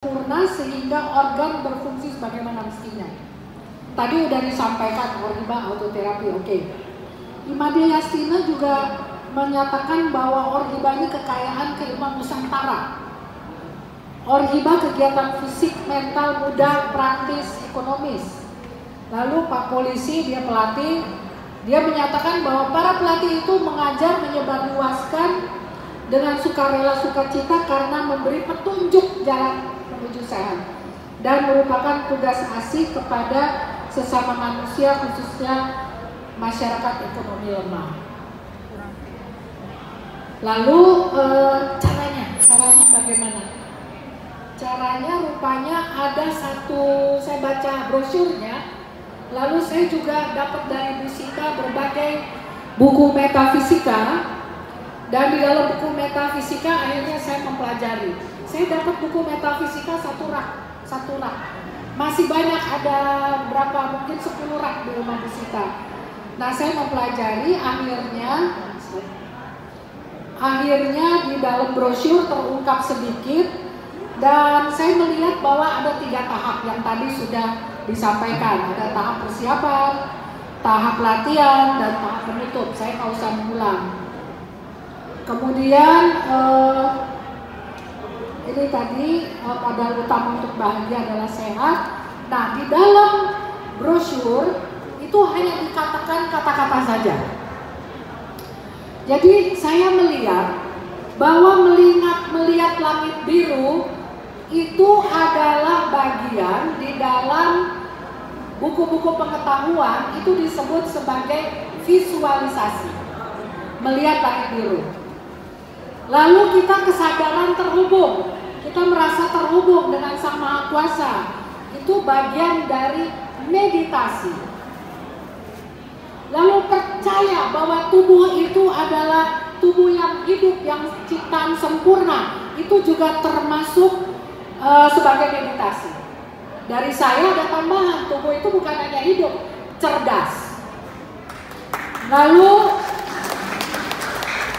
sempurna sehingga organ berfungsi sebagaimana mestinya. Tadi udah disampaikan orhiba autoterapi, oke. Imadia Yastina juga menyatakan bahwa orhiba ini kekayaan keilmuan Nusantara. Orhiba kegiatan fisik, mental, muda, praktis, ekonomis. Lalu Pak Polisi, dia pelatih, dia menyatakan bahwa para pelatih itu mengajar menyebarluaskan dengan sukarela sukacita karena memberi petunjuk jalan menuju sehat dan merupakan tugas asih kepada sesama manusia, khususnya masyarakat ekonomi lemah. Lalu caranya bagaimana? Caranya rupanya ada satu, saya baca brosurnya, lalu saya juga dapat dari Bu Sita berbagai buku metafisika, dan di dalam buku metafisika akhirnya saya mempelajari. Saya dapat buku metafisika satu rak. Masih banyak, ada berapa, mungkin 10 rak di rumah Bu Sita. Nah, saya mempelajari, akhirnya di dalam brosur terungkap sedikit, dan saya melihat bahwa ada 3 tahap yang tadi sudah disampaikan. Ada tahap persiapan, tahap latihan, dan tahap penutup. Saya nggak usah mengulang. Kemudian ini tadi modal utama untuk bahagia adalah sehat. Nah, di dalam brosur itu hanya dikatakan kata-kata saja. Jadi saya melihat bahwa melihat langit biru itu adalah bagian di dalam buku-buku pengetahuan, itu disebut sebagai visualisasi, melihat langit biru. Lalu kita kesadaran terhubung, kita merasa terhubung dengan Sang Maha Kuasa, itu bagian dari meditasi. Lalu percaya bahwa tubuh itu adalah tubuh yang hidup, yang ciptaan sempurna, itu juga termasuk sebagai meditasi. Dari saya ada tambahan, tubuh itu bukan hanya hidup, cerdas. Lalu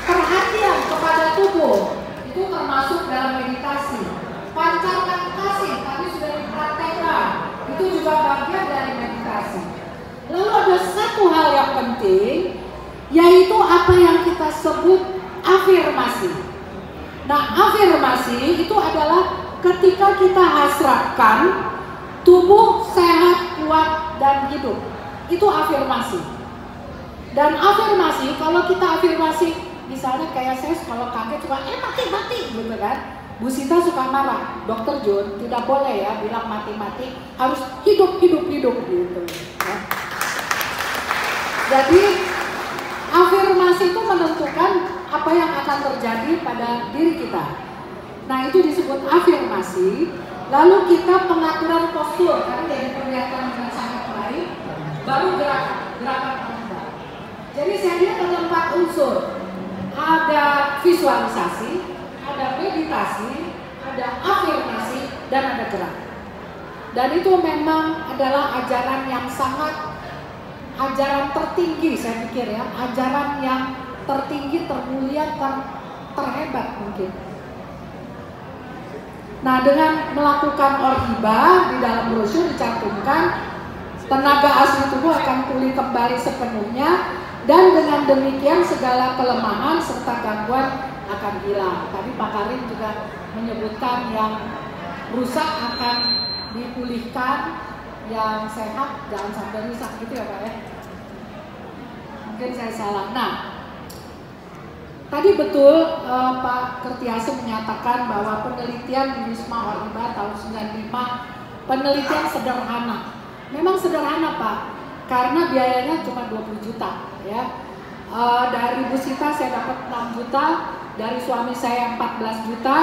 perhatian kepada tubuh itu termasuk dalam meditasi. Pancarkan kasih, tadi sudah dipraktekkan, itu juga bagian dari meditasi. Lalu ada satu hal yang penting, yaitu apa yang kita sebut afirmasi. Nah, afirmasi itu adalah ketika kita hasratkan tubuh sehat, kuat, dan hidup. Itu afirmasi. Dan afirmasi, kalau kita afirmasi, misalnya kayak saya kalau kaget suka mati gitu kan. Bu Sita suka marah, Dokter Jun tidak boleh ya bilang mati, harus hidup gitu ya. Jadi afirmasi itu menentukan apa yang akan terjadi pada diri kita. Nah, itu disebut afirmasi. Lalu kita pengaturan postur, kan jadi kelihatan dengan sangat baik. Baru gerakan orhiba. Jadi saya lihat ada 4 unsur. Ada visualisasi, ada meditasi, ada afirmasi, dan ada gerak. Dan itu memang adalah ajaran yang ajaran tertinggi, saya pikir ya, ajaran yang tertinggi, termulia, terhebat mungkin. Nah, dengan melakukan orhiba, di dalam brosur dicantumkan tenaga asli tubuh akan pulih kembali sepenuhnya, dan dengan demikian segala kelemahan serta gangguan akan hilang. Tadi Pak Karim juga menyebutkan yang rusak akan dipulihkan, yang sehat jangan sampai rusak, gitu ya Pak ya. Mungkin saya salah. Nah, tadi betul Pak Kertiase menyatakan bahwa penelitian di Wisma Orhiba tahun 95 penelitian sederhana. Memang sederhana Pak, karena biayanya cuma 20 juta ya. Dari Bu Sita saya dapat 6 juta, dari suami saya 14 juta.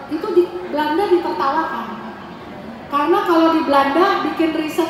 Itu di Belanda ditertawakan. Karena kalau di Belanda bikin riset